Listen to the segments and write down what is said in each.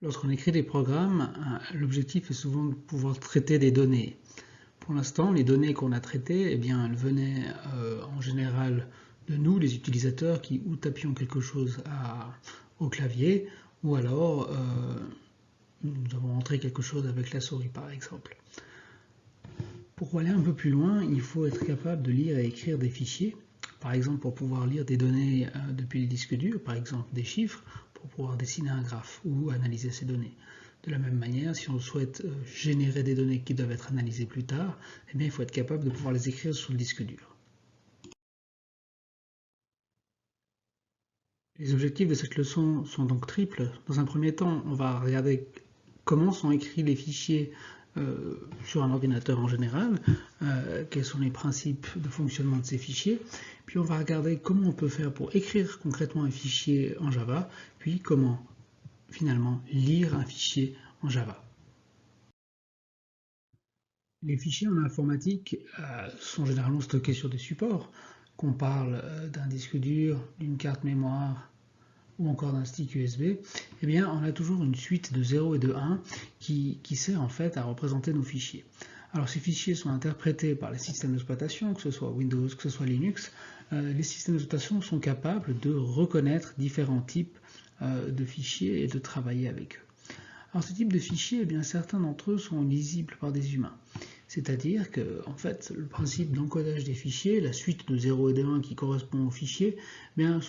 Lorsqu'on écrit des programmes, l'objectif est souvent de pouvoir traiter des données. Pour l'instant, les données qu'on a traitées, eh bien, elles venaient en général de nous, les utilisateurs, qui ou tapions quelque chose au clavier, ou alors nous avons entré quelque chose avec la souris, par exemple. Pour aller un peu plus loin, il faut être capable de lire et écrire des fichiers, par exemple pour pouvoir lire des données depuis les disques durs, par exemple des chiffres, pour pouvoir dessiner un graphe ou analyser ces données. De la même manière, si on souhaite générer des données qui doivent être analysées plus tard, eh bien, il faut être capable de pouvoir les écrire sur le disque dur. Les objectifs de cette leçon sont donc triples. Dans un premier temps, on va regarder comment sont écrits les fichiers sur un ordinateur en général, quels sont les principes de fonctionnement de ces fichiers, puis on va regarder comment on peut faire pour écrire concrètement un fichier en Java, puis comment finalement lire un fichier en Java. Les fichiers en informatique sont généralement stockés sur des supports, qu'on parle d'un disque dur, d'une carte mémoire, ou encore d'un stick USB, eh bien, on a toujours une suite de 0 et de 1 qui sert en fait à représenter nos fichiers. Alors ces fichiers sont interprétés par les systèmes d'exploitation, que ce soit Windows, que ce soit Linux. Les systèmes d'exploitation sont capables de reconnaître différents types de fichiers et de travailler avec eux. Alors ce type de fichiers, eh bien, certains d'entre eux sont lisibles par des humains. C'est-à-dire que en fait, le principe d'encodage des fichiers, la suite de 0 et de 1 qui correspond aux fichiers, eh bien,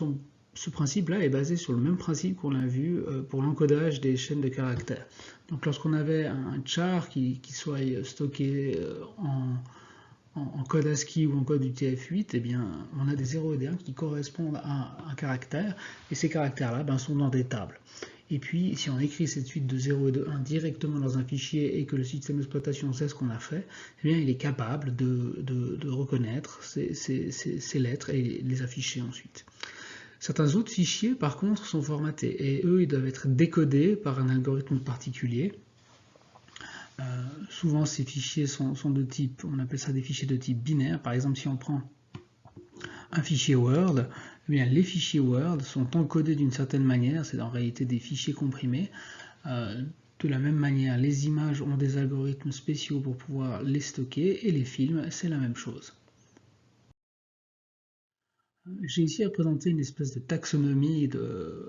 ce principe-là est basé sur le même principe qu'on a vu pour l'encodage des chaînes de caractères. Donc lorsqu'on avait un char qui soit stocké en code ASCII ou en code UTF-8, eh bien, on a des 0 et des 1 qui correspondent à un caractère, et ces caractères-là sont dans des tables. Et puis, si on écrit cette suite de 0 et de 1 directement dans un fichier et que le système d'exploitation sait ce qu'on a fait, eh bien, il est capable de reconnaître ces lettres et les afficher ensuite. Certains autres fichiers, par contre, sont formatés et eux, ils doivent être décodés par un algorithme particulier. Souvent, ces fichiers sont de type, on appelle ça des fichiers de type binaire. Par exemple, si on prend un fichier Word, eh bien, les fichiers Word sont encodés d'une certaine manière, c'est en réalité des fichiers comprimés. De la même manière, les images ont des algorithmes spéciaux pour pouvoir les stocker, et les films, c'est la même chose. J'ai ici représenté une espèce de taxonomie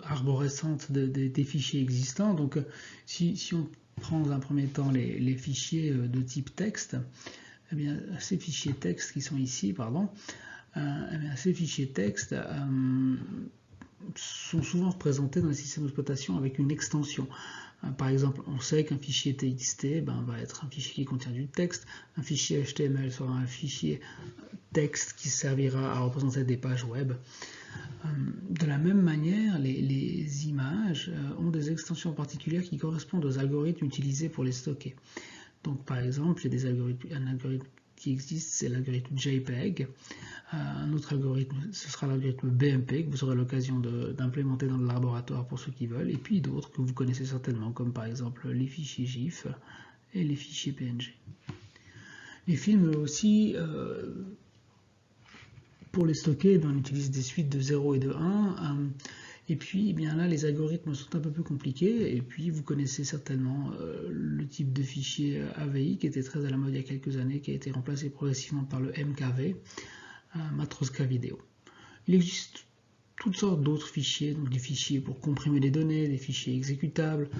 arborescente des fichiers existants. Donc, si on prend dans un premier temps les fichiers de type texte, eh bien, ces fichiers texte qui sont ici, pardon, eh bien, ces fichiers texte sont souvent représentés dans les systèmes d'exploitation avec une extension. Par exemple, on sait qu'un fichier TXT va être un fichier qui contient du texte, un fichier HTML sera un fichier texte qui servira à représenter des pages web. De la même manière, les images ont des extensions particulières qui correspondent aux algorithmes utilisés pour les stocker. Donc par exemple, il y a un algorithme qui existe, c'est l'algorithme JPEG. Un autre algorithme, ce sera l'algorithme BMP que vous aurez l'occasion d'implémenter dans le laboratoire pour ceux qui veulent, et puis d'autres que vous connaissez certainement, comme par exemple les fichiers GIF et les fichiers PNG. Les films aussi, pour les stocker, on utilise des suites de 0 et de 1. Et puis, bien là, les algorithmes sont un peu plus compliqués. Et puis, vous connaissez certainement le type de fichier AVI qui était très à la mode il y a quelques années, qui a été remplacé progressivement par le MKV, Matroska Vidéo. Il existe toutes sortes d'autres fichiers, donc des fichiers pour comprimer les données, des fichiers exécutables.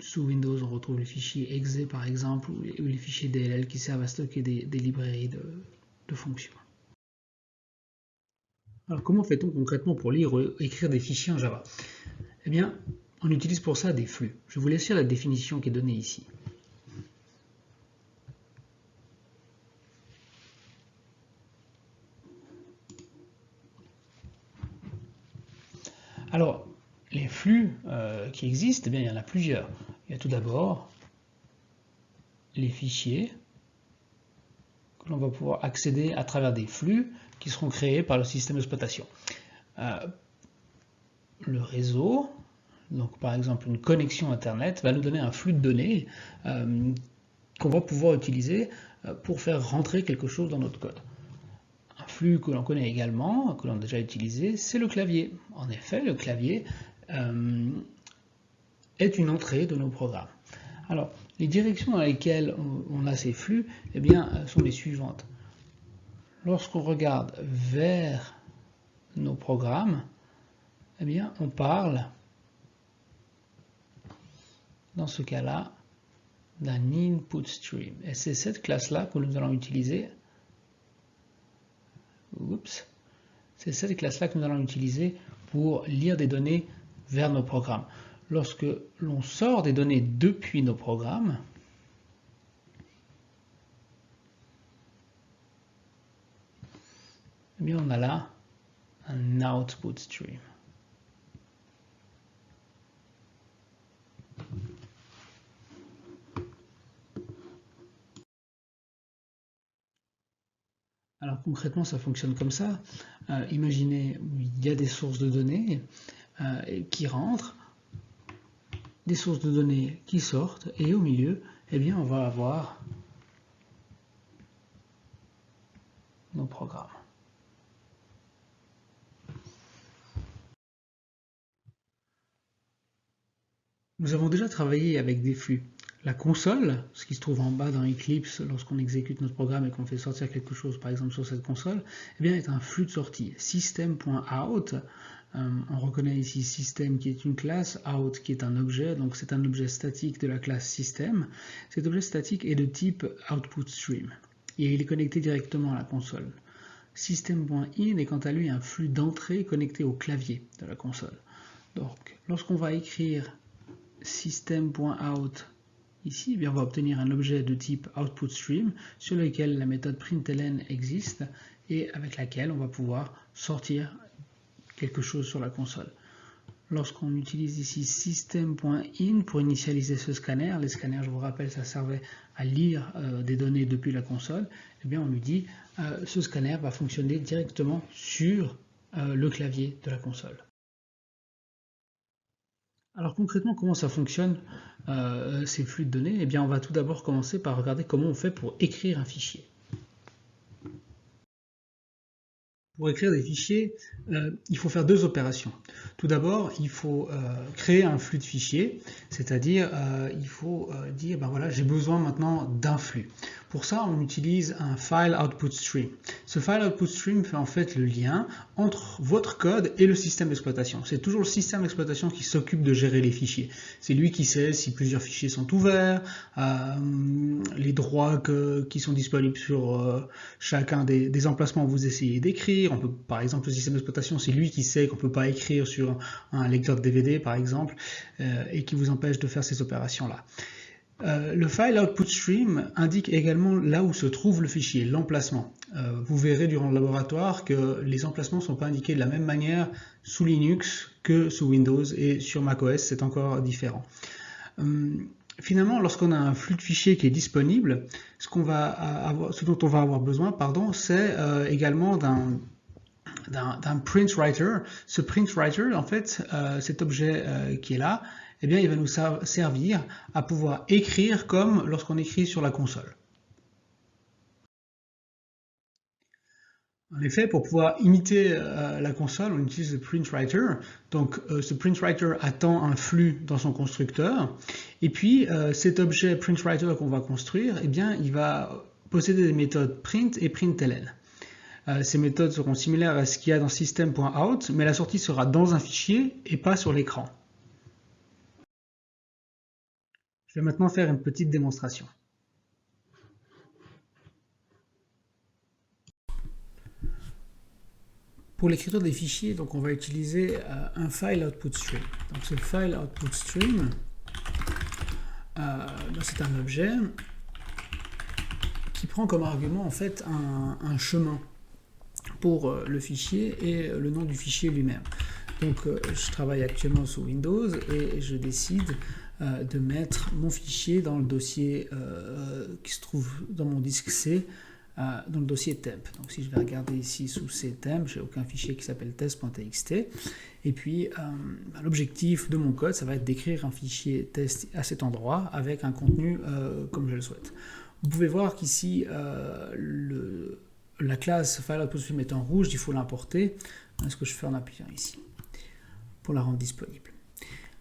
Sous Windows, on retrouve les fichiers exe par exemple, ou les fichiers DLL qui servent à stocker des librairies de fonctions. Alors comment fait-on concrètement pour lire ou écrire des fichiers en Java? Eh bien, on utilise pour ça des flux. Je vous laisse lire la définition qui est donnée ici. Alors, les flux qui existent, eh bien, il y en a plusieurs. Il y a tout d'abord les fichiers que l'on va pouvoir accéder à travers des flux qui seront créés par le système d'exploitation. Le réseau, donc par exemple une connexion Internet, va nous donner un flux de données qu'on va pouvoir utiliser pour faire rentrer quelque chose dans notre code. Un flux que l'on connaît également, que l'on a déjà utilisé, c'est le clavier. En effet, le clavier est une entrée de nos programmes. Alors, les directions dans lesquelles on a ces flux, eh bien, sont les suivantes. Lorsqu'on regarde vers nos programmes, eh bien, on parle, dans ce cas-là, d'un input stream. Et c'est cette classe-là que nous allons utiliser. C'est cette classe-là que nous allons utiliser pour lire des données vers nos programmes. Lorsque l'on sort des données depuis nos programmes, eh bien on a là un output stream. Alors concrètement, ça fonctionne comme ça. Imaginez, il y a des sources de données qui rentrent, des sources de données qui sortent, et au milieu, eh bien, on va avoir nos programmes. Nous avons déjà travaillé avec des flux. La console, ce qui se trouve en bas dans Eclipse lorsqu'on exécute notre programme et qu'on fait sortir quelque chose, par exemple sur cette console, eh bien, est un flux de sortie. System.out, on reconnaît ici system qui est une classe, out qui est un objet, donc c'est un objet statique de la classe system. Cet objet statique est de type output stream et il est connecté directement à la console. System.in est quant à lui un flux d'entrée connecté au clavier de la console. Donc, lorsqu'on va écrire system.out ici, eh bien, on va obtenir un objet de type output stream sur lequel la méthode println existe et avec laquelle on va pouvoir sortir quelque chose sur la console. Lorsqu'on utilise ici system.in pour initialiser ce scanner, les scanners, je vous rappelle, ça servait à lire des données depuis la console, eh bien on lui dit ce scanner va fonctionner directement sur le clavier de la console. Alors concrètement, comment ça fonctionne ces flux de données? Eh bien, on va tout d'abord commencer par regarder comment on fait pour écrire un fichier. Pour écrire des fichiers, il faut faire deux opérations. Tout d'abord, il faut créer un flux de fichiers, c'est-à-dire il faut dire, ben voilà, j'ai besoin maintenant d'un flux. Pour ça, on utilise un file output stream. Ce file output stream fait en fait le lien entre votre code et le système d'exploitation. C'est toujours le système d'exploitation qui s'occupe de gérer les fichiers. C'est lui qui sait si plusieurs fichiers sont ouverts, les droits qui sont disponibles sur chacun des emplacements que vous essayez d'écrire. On peut, par exemple, le système d'exploitation, c'est lui qui sait qu'on ne peut pas écrire sur un lecteur de DVD, par exemple, et qui vous empêche de faire ces opérations-là. Le file output stream indique également là où se trouve le fichier, l'emplacement. Vous verrez durant le laboratoire que les emplacements ne sont pas indiqués de la même manière sous Linux que sous Windows, et sur macOS c'est encore différent. Finalement, lorsqu'on a un flux de fichiers qui est disponible, ce dont on va avoir besoin, c'est également d'un print writer. Ce print writer, en fait, cet objet qui est là, eh bien, il va nous servir à pouvoir écrire comme lorsqu'on écrit sur la console. En effet, pour pouvoir imiter la console, on utilise le printWriter. Donc, ce printWriter attend un flux dans son constructeur. Et puis, cet objet printWriter qu'on va construire, eh bien, il va posséder des méthodes print et println. Ces méthodes seront similaires à ce qu'il y a dans system.out, mais la sortie sera dans un fichier et pas sur l'écran. Je vais maintenant faire une petite démonstration. Pour l'écriture des fichiers, donc on va utiliser un file output stream. Donc ce file output stream, c'est un objet qui prend comme argument en fait un chemin pour le fichier et le nom du fichier lui-même. Donc je travaille actuellement sous Windows et je décide de mettre mon fichier dans le dossier qui se trouve dans mon disque C, dans le dossier temp. Donc si je vais regarder ici sous ctemp, j'ai aucun fichier qui s'appelle test.txt. Et puis l'objectif de mon code, ça va être d'écrire un fichier test à cet endroit avec un contenu comme je le souhaite. Vous pouvez voir qu'ici la classe FileOutputStream est en rouge, il faut l'importer. Ce que je fais en appuyant ici pour la rendre disponible.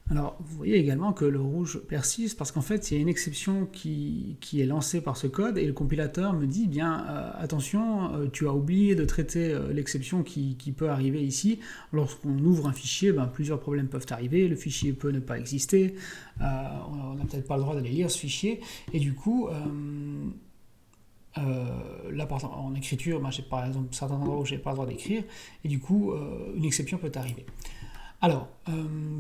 Alors, vous voyez également que le rouge persiste parce qu'en fait, il y a une exception qui est lancée par ce code et le compilateur me dit, bien, attention, tu as oublié de traiter l'exception qui peut arriver ici. Lorsqu'on ouvre un fichier, ben, plusieurs problèmes peuvent arriver, le fichier peut ne pas exister, on n'a peut-être pas le droit d'aller lire ce fichier, et du coup, là, en écriture, ben, j'ai par exemple certains endroits où je n'ai pas le droit d'écrire, et du coup, une exception peut arriver. Alors,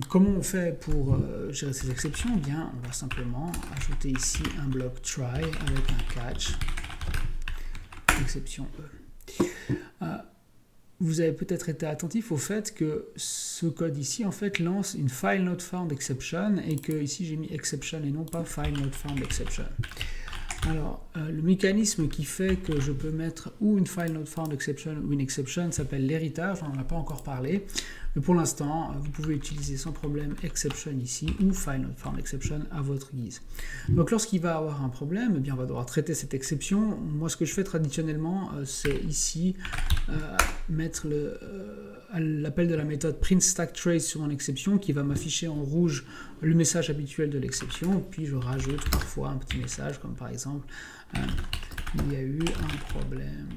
comment on fait pour gérer ces exceptions? Eh bien, on va simplement ajouter ici un bloc try avec un catch, exception E. Vous avez peut-être été attentif au fait que ce code ici, en fait, lance une file not found exception, et que ici j'ai mis exception et non pas file not found exception. Alors, le mécanisme qui fait que je peux mettre ou une file not found exception ou une exception s'appelle l'héritage, on n'en a pas encore parlé, mais pour l'instant, vous pouvez utiliser sans problème exception ici ou file not found exception à votre guise. Donc lorsqu'il va avoir un problème, eh bien, on va devoir traiter cette exception. Moi, ce que je fais traditionnellement, c'est ici mettre l'appel de la méthode print stack trace sur mon exception qui va m'afficher en rouge le message habituel de l'exception, puis je rajoute parfois un petit message comme par exemple il y a eu un problème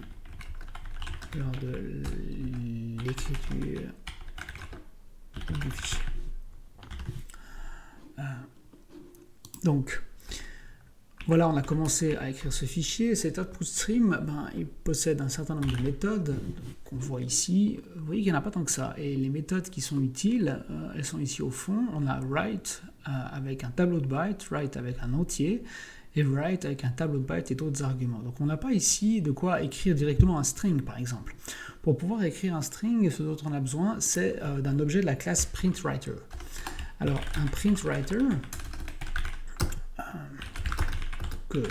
lors de l'écriture du fichier. Donc voilà, on a commencé à écrire ce fichier. Cet output stream, ben, il possède un certain nombre de méthodes qu'on voit ici. Vous voyez qu'il n'y en a pas tant que ça. Et les méthodes qui sont utiles, elles sont ici au fond. On a write avec un tableau de bytes, write avec un entier, et write avec un tableau de bytes et d'autres arguments. Donc on n'a pas ici de quoi écrire directement un string, par exemple. Pour pouvoir écrire un string, ce dont on a besoin, c'est d'un objet de la classe printWriter. Alors un printWriter, que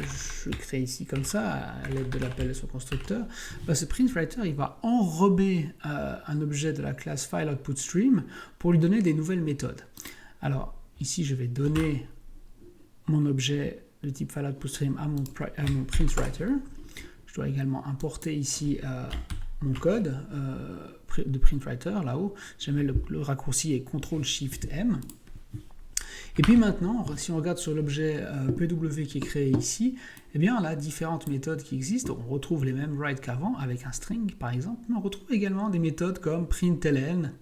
je crée ici comme ça, à l'aide de l'appel de son constructeur, bah, ce printWriter, il va enrober un objet de la classe fileOutputStream pour lui donner des nouvelles méthodes. Alors, ici, je vais donner mon objet de type fileOutputStream à mon printWriter. Je dois également importer ici mon code de printWriter, là-haut. Je mets le raccourci est CTRL-SHIFT-M. Et puis maintenant, si on regarde sur l'objet PW qui est créé ici, eh bien, on a différentes méthodes qui existent. On retrouve les mêmes write qu'avant, avec un string par exemple, mais on retrouve également des méthodes comme println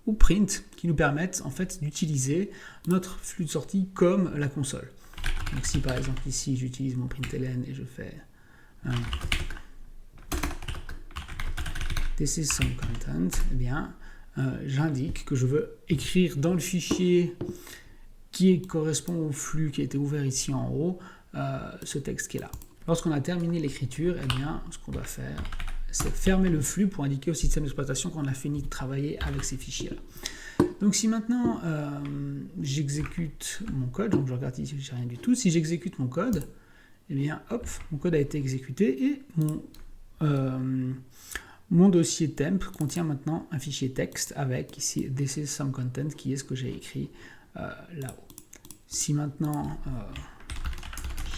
ou print, qui nous permettent en fait d'utiliser notre flux de sortie comme la console. Donc si par exemple ici, j'utilise mon println et je fais this is some content, eh bien, j'indique que je veux écrire dans le fichier qui correspond au flux qui a été ouvert ici en haut, ce texte qui est là. Lorsqu'on a terminé l'écriture, eh bien, ce qu'on doit faire, c'est fermer le flux pour indiquer au système d'exploitation qu'on a fini de travailler avec ces fichiers-là. Donc si maintenant j'exécute mon code, donc je regarde ici, je n'ai rien du tout, si j'exécute mon code, eh bien, hop, mon code a été exécuté et mon dossier temp contient maintenant un fichier texte avec ici this is some content qui est ce que j'ai écrit là-haut. Si maintenant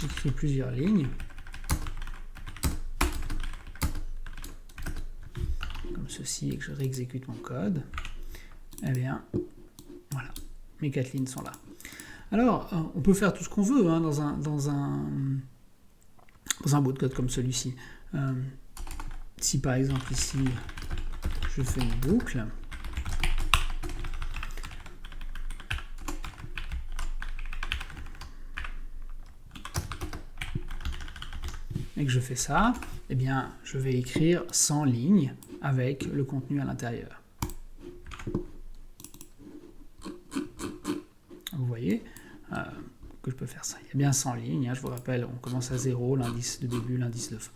j'écris plusieurs lignes, comme ceci, et que je réexécute mon code, eh bien, voilà, mes 4 lignes sont là. Alors, on peut faire tout ce qu'on veut hein, dans un bout de code comme celui-ci. Si par exemple ici, je fais une boucle, et que je fais ça, eh bien, je vais écrire 100 lignes avec le contenu à l'intérieur. Vous voyez que je peux faire ça. Il y a bien 100 lignes, hein, je vous rappelle, on commence à 0, l'indice de début, l'indice de fin.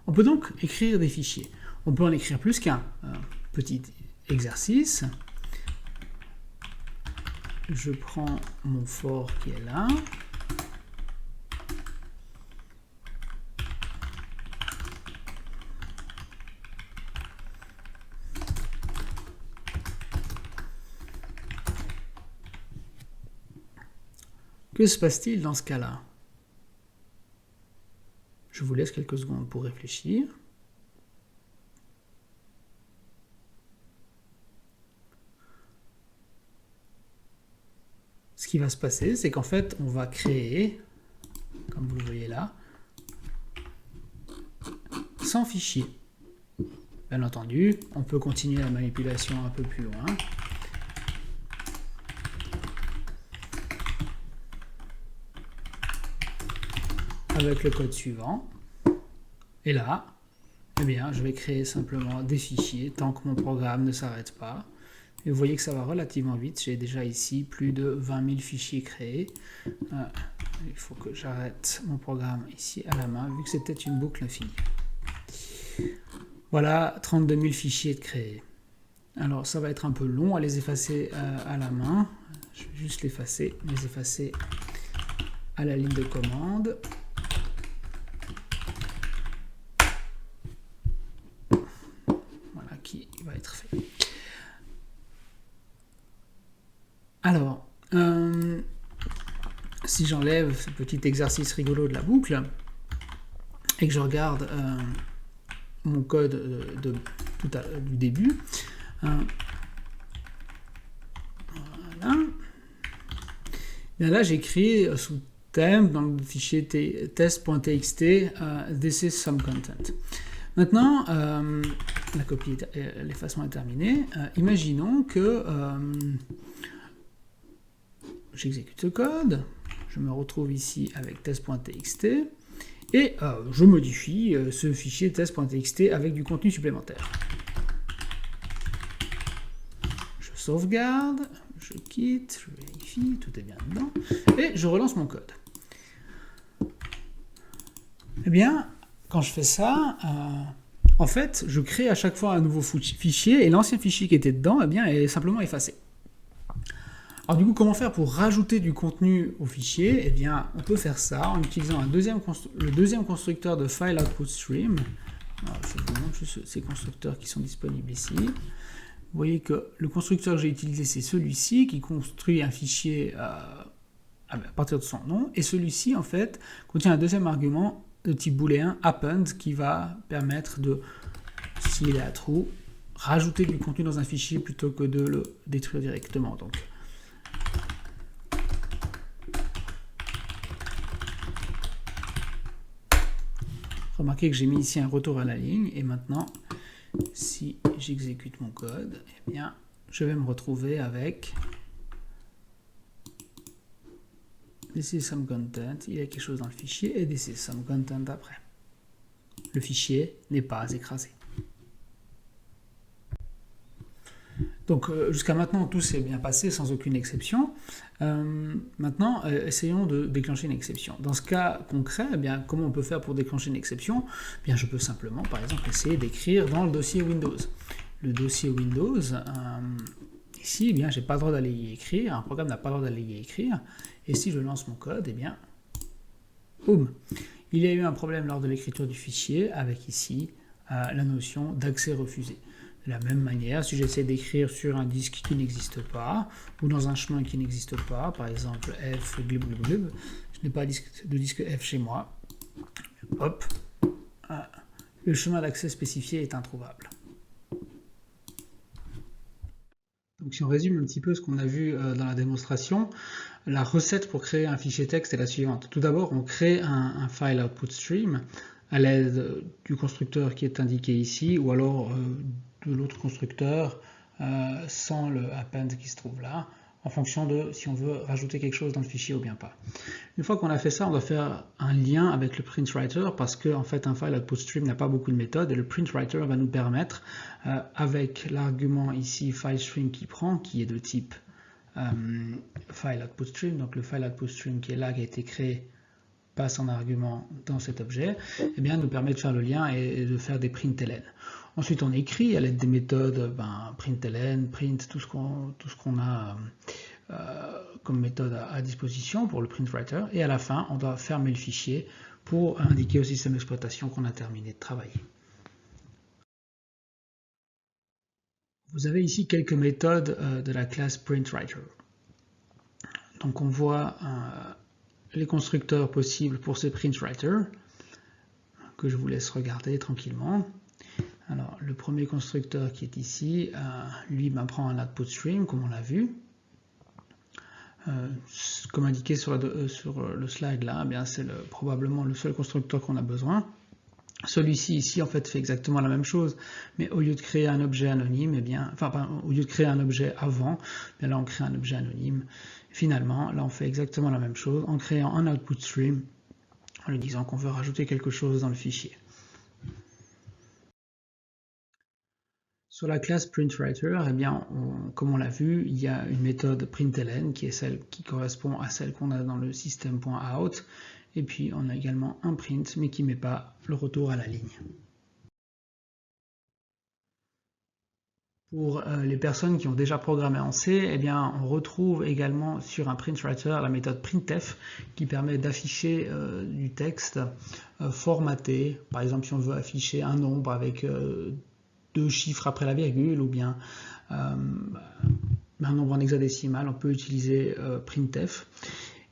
On peut donc écrire des fichiers. On peut en écrire plus qu'un. Petit exercice. Je prends mon for qui est là. Que se passe-t-il dans ce cas-là? Je vous laisse quelques secondes pour réfléchir. ce qui va se passer, c'est qu'en fait, on va créer, comme vous le voyez là, 100 fichiers. Bien entendu, on peut continuer la manipulation un peu plus loin. Avec le code suivant. Et là, eh bien, je vais créer simplement des fichiers tant que mon programme ne s'arrête pas. Et vous voyez que ça va relativement vite. J'ai déjà ici plus de 20 000 fichiers créés. Il faut que j'arrête mon programme ici à la main, vu que c'était une boucle infinie. Voilà 32 000 fichiers de créés. Alors, ça va être un peu long à les effacer à la main. Je vais juste les effacer à la ligne de commande. Voilà qui va être fait. Alors, si j'enlève ce petit exercice rigolo de la boucle et que je regarde mon code du début, voilà. Et là, j'ai écrit sous thème dans le fichier test.txt this is some content. Maintenant, la copie, l'effacement est terminé. Imaginons que j'exécute ce code, je me retrouve ici avec test.txt et je modifie ce fichier test.txt avec du contenu supplémentaire. Je sauvegarde, je quitte, je vérifie, tout est bien dedans, et je relance mon code. Eh bien, quand je fais ça, en fait, je crée à chaque fois un nouveau fichier, et l'ancien fichier qui était dedans, eh bien, est simplement effacé. Alors du coup, comment faire pour rajouter du contenu au fichier? Eh bien, on peut faire ça en utilisant le deuxième constructeur de FileOutPutStream. Alors, je vous montre juste ces constructeurs qui sont disponibles ici. Vous voyez que le constructeur que j'ai utilisé, c'est celui-ci, qui construit un fichier à partir de son nom. Et celui-ci, en fait, contient un deuxième argument de type booléen, append, qui va permettre de, s'il est à true, rajouter du contenu dans un fichier plutôt que de le détruire directement. Donc, remarquez que j'ai mis ici un retour à la ligne, et maintenant, si j'exécute mon code, eh bien, je vais me retrouver avec this is some content, il y a quelque chose dans le fichier, et this is some content après. Le fichier n'est pas écrasé. Donc jusqu'à maintenant, tout s'est bien passé sans aucune exception. Maintenant, essayons de déclencher une exception. Dans ce cas concret, eh bien, comment on peut faire pour déclencher une exception? Eh bien, je peux simplement, par exemple, essayer d'écrire dans le dossier Windows. Le dossier Windows, ici, eh bien, j'ai pas le droit d'aller y écrire, un programme n'a pas le droit d'aller y écrire, et si je lance mon code, eh bien, boum, il y a eu un problème lors de l'écriture du fichier, avec ici la notion d'accès refusé. De la même manière, si j'essaie d'écrire sur un disque qui n'existe pas, ou dans un chemin qui n'existe pas, par exemple f glub glub glub, je n'ai pas de disque f chez moi, hop, le chemin d'accès spécifié est introuvable. Donc si on résume un petit peu ce qu'on a vu dans la démonstration, la recette pour créer un fichier texte est la suivante. Tout d'abord, on crée un file output stream à l'aide du constructeur qui est indiqué ici, ou alors de l'autre constructeur sans le append qui se trouve là, en fonction de si on veut rajouter quelque chose dans le fichier ou bien pas. Une fois qu'on a fait ça, on doit faire un lien avec le printwriter parce que en fait un file output stream n'a pas beaucoup de méthodes et le printwriter va nous permettre, avec l'argument ici filestream qui prend, qui est de type file output stream, donc le file output stream qui est là, qui a été créé, passe en argument dans cet objet, eh bien, nous permet de faire le lien et de faire des println. Ensuite, on écrit à l'aide des méthodes println, print, tout ce qu'on a comme méthode à disposition pour le printwriter. Et à la fin, on doit fermer le fichier pour indiquer au système d'exploitation qu'on a terminé de travailler. Vous avez ici quelques méthodes de la classe printwriter. Donc on voit les constructeurs possibles pour ces printwriters que je vous laisse regarder tranquillement. Alors le premier constructeur qui est ici, lui prend un output stream comme on l'a vu. Comme indiqué sur le slide là, eh bien c'est probablement le seul constructeur qu'on a besoin. Celui-ci ici en fait fait exactement la même chose, mais au lieu de créer un objet anonyme, eh bien, au lieu de créer un objet avant, eh bien là on crée un objet anonyme. Finalement, là on fait exactement la même chose en créant un output stream, en lui disant qu'on veut rajouter quelque chose dans le fichier. Sur la classe printWriter, eh bien, comme on l'a vu, il y a une méthode println qui est celle qui correspond à celle qu'on a dans le system.out. Et puis on a également un print, mais qui ne met pas le retour à la ligne. Pour les personnes qui ont déjà programmé en C, eh bien, on retrouve également sur un printWriter la méthode printf qui permet d'afficher du texte formaté. Par exemple, si on veut afficher un nombre avec 2 chiffres après la virgule ou bien un nombre en hexadécimal, on peut utiliser printf.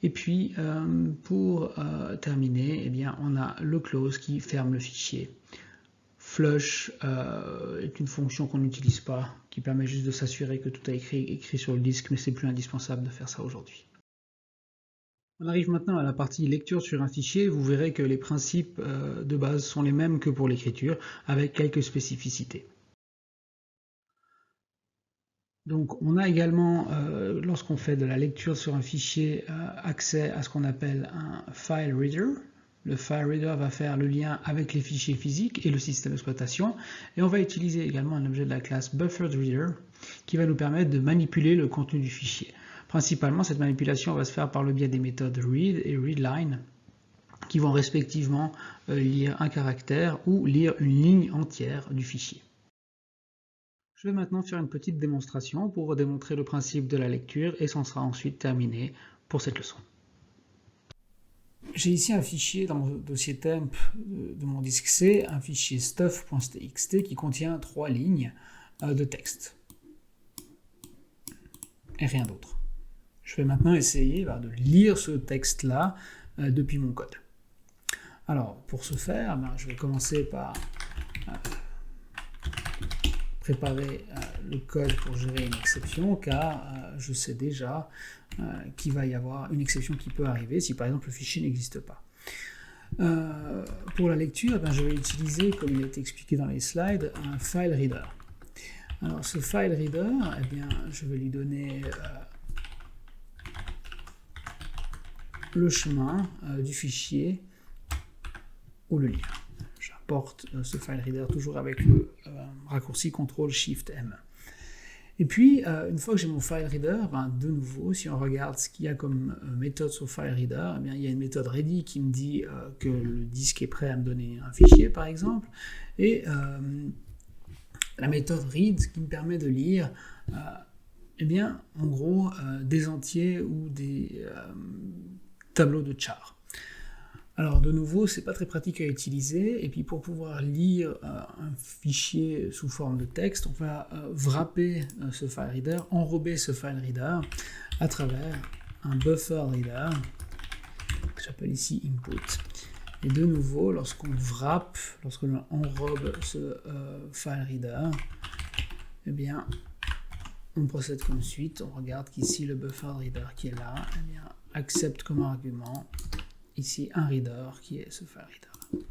Et puis pour terminer, eh bien, on a le close qui ferme le fichier. Flush est une fonction qu'on n'utilise pas, qui permet juste de s'assurer que tout est écrit sur le disque, mais c'est plus indispensable de faire ça aujourd'hui. On arrive maintenant à la partie lecture sur un fichier. Vous verrez que les principes de base sont les mêmes que pour l'écriture, avec quelques spécificités. Donc on a également, lorsqu'on fait de la lecture sur un fichier, accès à ce qu'on appelle un file reader. Le file reader va faire le lien avec les fichiers physiques et le système d'exploitation. Et on va utiliser également un objet de la classe bufferedReader qui va nous permettre de manipuler le contenu du fichier. Principalement, cette manipulation va se faire par le biais des méthodes read et readLine qui vont respectivement lire un caractère ou lire une ligne entière du fichier. Je vais maintenant faire une petite démonstration pour démontrer le principe de la lecture et c'en sera ensuite terminé pour cette leçon. J'ai ici un fichier dans mon dossier temp de mon disque C, un fichier stuff.txt qui contient 3 lignes de texte et rien d'autre. Je vais maintenant essayer de lire ce texte-là depuis mon code. Alors pour ce faire, je vais commencer par préparer le code pour gérer une exception, car je sais déjà qu'il va y avoir une exception qui peut arriver si par exemple le fichier n'existe pas. Pour la lecture, je vais utiliser, comme il a été expliqué dans les slides, un file reader. Alors ce file reader, eh bien, je vais lui donner le chemin du fichier ou le lire. J'importe ce file reader toujours avec le raccourci CTRL-SHIFT-M. Et puis, une fois que j'ai mon file reader, de nouveau, si on regarde ce qu'il y a comme méthode sur file reader, eh bien, il y a une méthode ready qui me dit que le disque est prêt à me donner un fichier, par exemple, et la méthode read qui me permet de lire, eh bien, en gros, des entiers ou des tableaux de char. Alors de nouveau, c'est pas très pratique à utiliser, et puis pour pouvoir lire un fichier sous forme de texte, on va wrapper ce file reader, enrober ce file reader à travers un buffer reader, que j'appelle ici input. Et de nouveau, lorsqu'on wrap, lorsqu'on enrobe ce file reader, eh bien, on procède comme suite. On regarde qu'ici le buffer reader qui est là, eh bien, accepte comme argument ici un reader qui est ce file reader.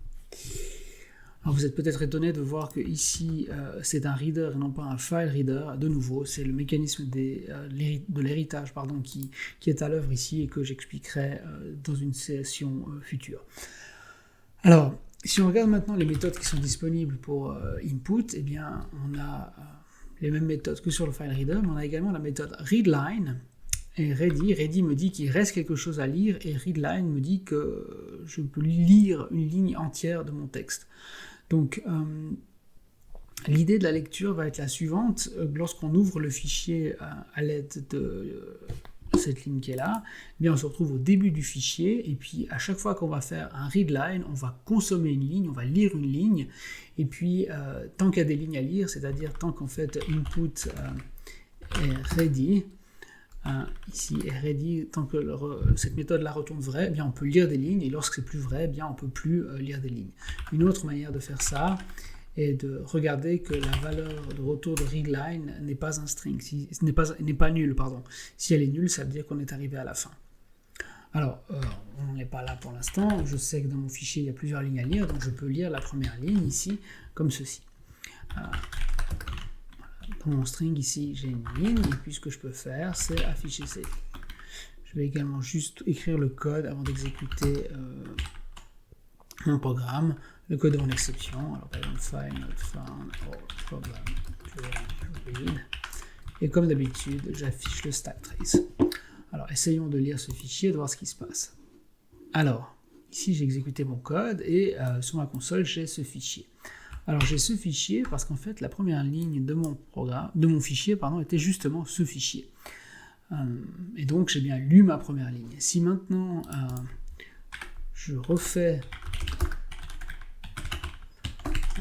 Alors vous êtes peut-être étonné de voir que ici c'est un reader et non pas un file reader. De nouveau, c'est le mécanisme de l'héritage qui est à l'œuvre ici et que j'expliquerai dans une session future. Alors, si on regarde maintenant les méthodes qui sont disponibles pour input, eh bien on a les mêmes méthodes que sur le file reader, mais on a également la méthode readLine et ready. Ready me dit qu'il reste quelque chose à lire et readLine me dit que je peux lire une ligne entière de mon texte. Donc l'idée de la lecture va être la suivante. Lorsqu'on ouvre le fichier à l'aide de cette ligne qui est là, eh bien on se retrouve au début du fichier et puis à chaque fois qu'on va faire un readLine, on va consommer une ligne, on va lire une ligne et puis tant qu'il y a des lignes à lire, c'est-à-dire tant qu'en fait input est ready, ici est ready, tant que cette méthode-là retourne vrai, eh bien on peut lire des lignes, et lorsque c'est plus vrai, eh bien on peut plus lire des lignes. Une autre manière de faire ça, et de regarder que la valeur de retour de readline n'est pas un string, n'est pas nulle, pardon. Si elle est nulle, ça veut dire qu'on est arrivé à la fin. Alors, on n'est pas là pour l'instant. Je sais que dans mon fichier, il y a plusieurs lignes à lire, donc je peux lire la première ligne ici, comme ceci. Dans mon string ici, j'ai une ligne, et puis ce que je peux faire, c'est afficher ces lignes. Je vais également juste écrire le code avant d'exécuter mon programme, le code de mon exception. Alors, par exemple, file not found or program read. Et comme d'habitude, j'affiche le stack trace. Alors, essayons de lire ce fichier et de voir ce qui se passe. Alors, ici, j'ai exécuté mon code et sur ma console, j'ai ce fichier. Alors, j'ai ce fichier parce qu'en fait, la première ligne de mon fichier, était justement ce fichier. Et donc, j'ai bien lu ma première ligne. Si maintenant, je refais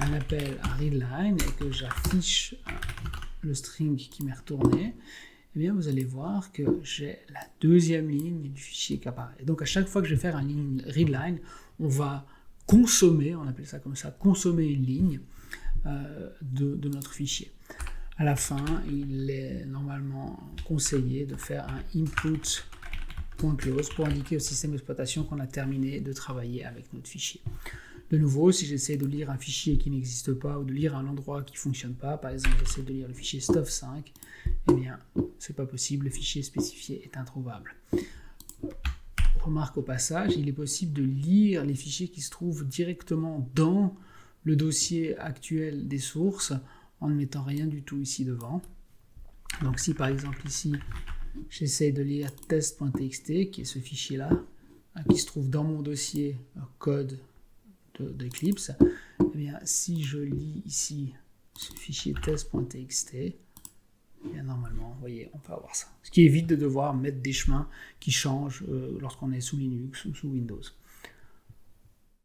un appel à readline et que j'affiche le string qui m'est retourné, eh bien vous allez voir que j'ai la deuxième ligne du fichier qui apparaît. Donc à chaque fois que je vais faire un readline, on va consommer, on appelle ça comme ça, consommer une ligne de notre fichier. À la fin, il est normalement conseillé de faire un input.close pour indiquer au système d'exploitation qu'on a terminé de travailler avec notre fichier. De nouveau, si j'essaie de lire un fichier qui n'existe pas ou de lire un endroit qui ne fonctionne pas, par exemple j'essaie de lire le fichier stuff5, eh bien c'est pas possible, le fichier spécifié est introuvable. Remarque au passage, il est possible de lire les fichiers qui se trouvent directement dans le dossier actuel des sources en ne mettant rien du tout ici devant. Donc si par exemple ici j'essaie de lire test.txt, qui est ce fichier-là, qui se trouve dans mon dossier code d'Eclipse, eh bien si je lis ici ce fichier test.txt, eh bien normalement, vous voyez, on peut avoir ça. Ce qui évite de devoir mettre des chemins qui changent lorsqu'on est sous Linux ou sous Windows.